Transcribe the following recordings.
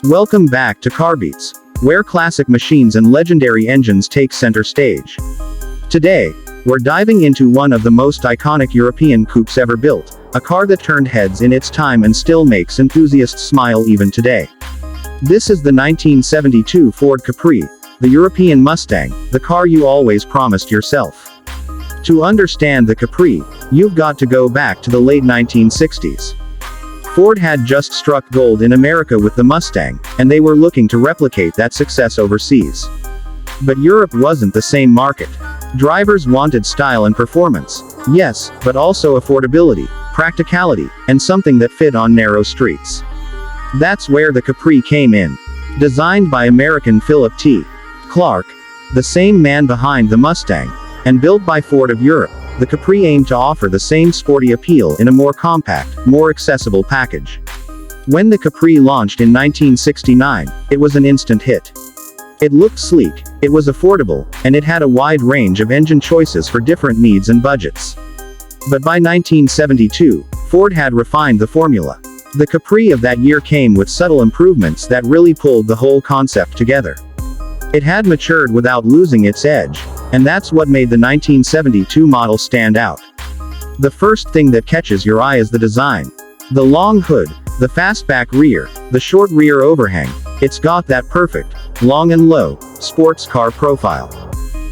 Welcome back to Carbeats, where classic machines and legendary engines take center stage. Today, we're diving into one of the most iconic European coupes ever built, a car that turned heads in its time and still makes enthusiasts smile even today. This is the 1972 Ford Capri, the European Mustang, the car you always promised yourself. To understand the Capri, you've got to go back to the late 1960s. Ford had just struck gold in America with the Mustang, and they were looking to replicate that success overseas. But Europe wasn't the same market. Drivers wanted style and performance, yes, but also affordability, practicality, and something that fit on narrow streets. That's where the Capri came in. Designed by American Philip T. Clark, the same man behind the Mustang, and built by Ford of Europe, the Capri aimed to offer the same sporty appeal in a more compact, more accessible package. When the Capri launched in 1969, it was an instant hit. It looked sleek, it was affordable, and it had a wide range of engine choices for different needs and budgets. But by 1972, Ford had refined the formula. The Capri of that year came with subtle improvements that really pulled the whole concept together. It had matured without losing its edge, and that's what made the 1972 model stand out. The first thing that catches your eye is the design. The long hood, the fastback rear, the short rear overhang, it's got that perfect, long and low, sports car profile.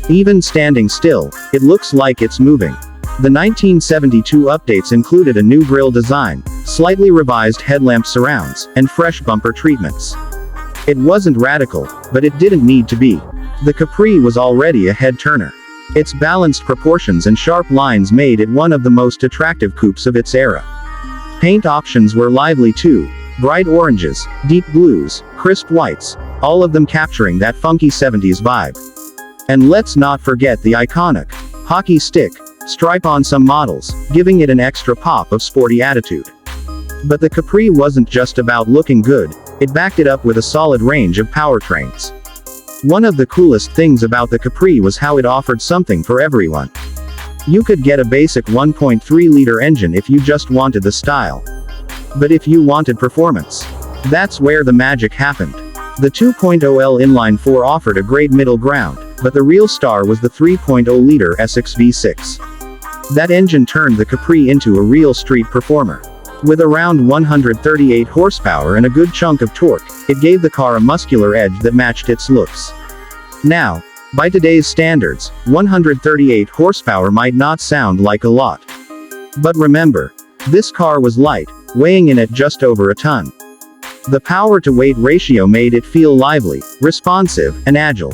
Even standing still, it looks like it's moving. The 1972 updates included a new grille design, slightly revised headlamp surrounds, and fresh bumper treatments. It wasn't radical, but it didn't need to be. The Capri was already a head-turner. Its balanced proportions and sharp lines made it one of the most attractive coupes of its era. Paint options were lively too. Bright oranges, deep blues, crisp whites, all of them capturing that funky 70s vibe. And let's not forget the iconic hockey stick stripe on some models, giving it an extra pop of sporty attitude. But the Capri wasn't just about looking good, it backed it up with a solid range of powertrains. One of the coolest things about the Capri was how it offered something for everyone. You could get a basic 1.3-liter engine if you just wanted the style. But if you wanted performance, that's where the magic happened. The 2.0L inline-4 offered a great middle ground, but the real star was the 3.0-liter Essex V6. That engine turned the Capri into a real street performer. With around 138 horsepower and a good chunk of torque, it gave the car a muscular edge that matched its looks. Now, by today's standards, 138 horsepower might not sound like a lot. But remember, this car was light, weighing in at just over a ton. The power-to-weight ratio made it feel lively, responsive, and agile.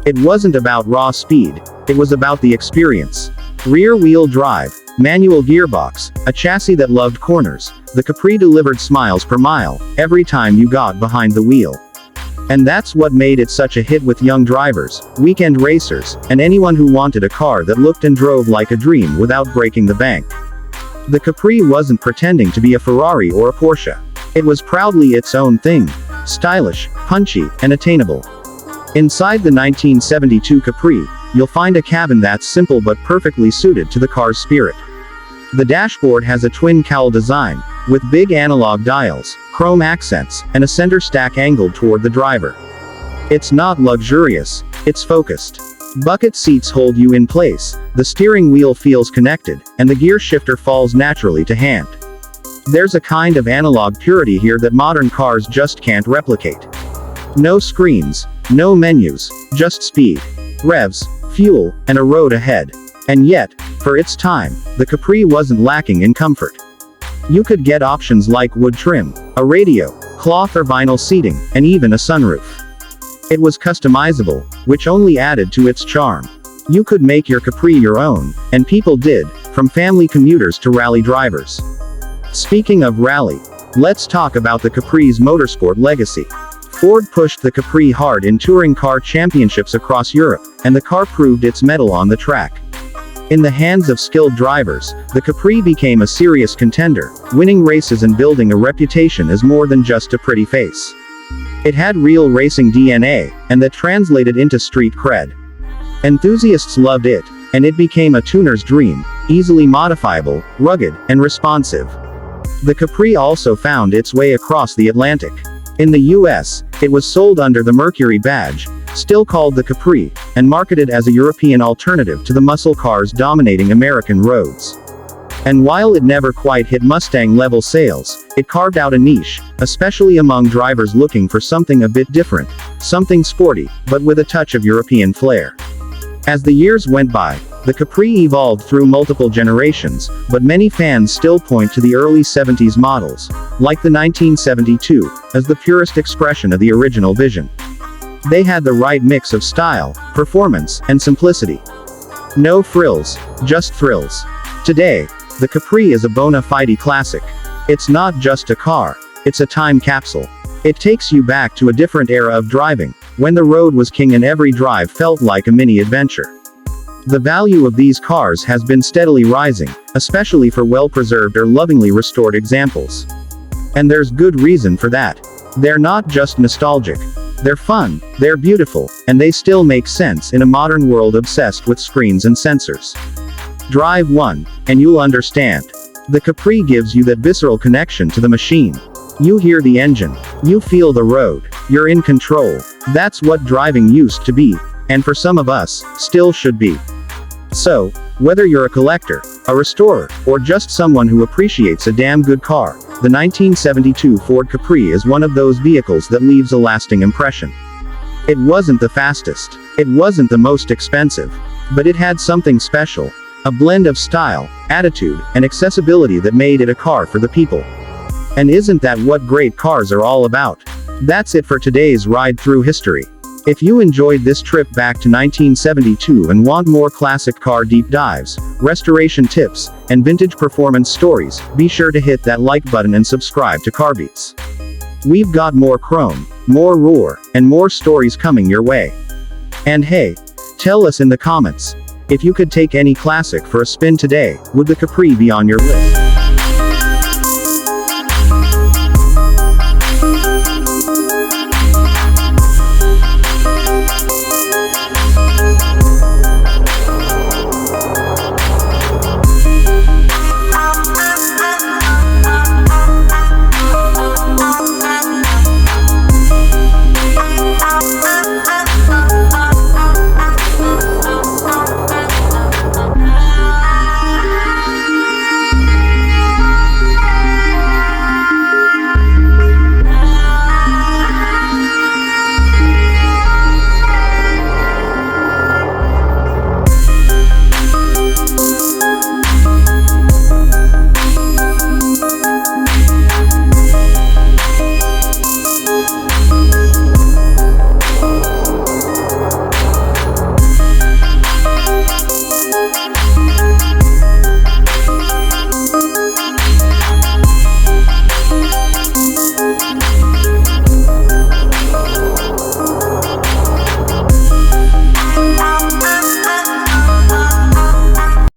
It wasn't about raw speed, it was about the experience. Rear-wheel drive, manual gearbox, a chassis that loved corners, the Capri delivered smiles per mile, every time you got behind the wheel. And that's what made it such a hit with young drivers, weekend racers, and anyone who wanted a car that looked and drove like a dream without breaking the bank. The Capri wasn't pretending to be a Ferrari or a Porsche. It was proudly its own thing, stylish, punchy, and attainable. Inside the 1972 Capri, you'll find a cabin that's simple but perfectly suited to the car's spirit. The dashboard has a twin cowl design, with big analog dials, chrome accents, and a center stack angled toward the driver. It's not luxurious, it's focused. Bucket seats hold you in place, the steering wheel feels connected, and the gear shifter falls naturally to hand. There's a kind of analog purity here that modern cars just can't replicate. No screens, no menus, just speed, revs, fuel, and a road ahead. And yet, for its time, the Capri wasn't lacking in comfort. You could get options like wood trim, a radio, cloth or vinyl seating, and even a sunroof. It was customizable, which only added to its charm. You could make your Capri your own, and people did, from family commuters to rally drivers. Speaking of rally, let's talk about the Capri's motorsport legacy. Ford pushed the Capri hard in touring car championships across Europe, and the car proved its mettle on the track. In the hands of skilled drivers, the Capri became a serious contender, winning races and building a reputation as more than just a pretty face. It had real racing DNA, and that translated into street cred. Enthusiasts loved it, and it became a tuner's dream, easily modifiable, rugged, and responsive. The Capri also found its way across the Atlantic. In the US, it was sold under the Mercury badge, still called the Capri, and marketed as a European alternative to the muscle cars dominating American roads. And while it never quite hit Mustang-level sales, it carved out a niche, especially among drivers looking for something a bit different, something sporty, but with a touch of European flair. As the years went by, the Capri evolved through multiple generations, but many fans still point to the early 70s models, like the 1972, as the purest expression of the original vision. They had the right mix of style, performance, and simplicity. No frills, just thrills. Today, the Capri is a bona fide classic. It's not just a car, it's a time capsule. It takes you back to a different era of driving, when the road was king and every drive felt like a mini adventure. The value of these cars has been steadily rising, especially for well-preserved or lovingly restored examples. And there's good reason for that. They're not just nostalgic. They're fun, they're beautiful, and they still make sense in a modern world obsessed with screens and sensors. Drive one, and you'll understand. The Capri gives you that visceral connection to the machine. You hear the engine. You feel the road. You're in control. That's what driving used to be, and for some of us, still should be. So, whether you're a collector, a restorer, or just someone who appreciates a damn good car, the 1972 Ford Capri is one of those vehicles that leaves a lasting impression. It wasn't the fastest. It wasn't the most expensive. But it had something special. A blend of style, attitude, and accessibility that made it a car for the people. And isn't that what great cars are all about? That's it for today's ride through history. If you enjoyed this trip back to 1972 and want more classic car deep dives, restoration tips, and vintage performance stories, be sure to hit that like button and subscribe to Carbeats. We've got more chrome, more roar, and more stories coming your way. And hey, tell us in the comments, if you could take any classic for a spin today, would the Capri be on your list?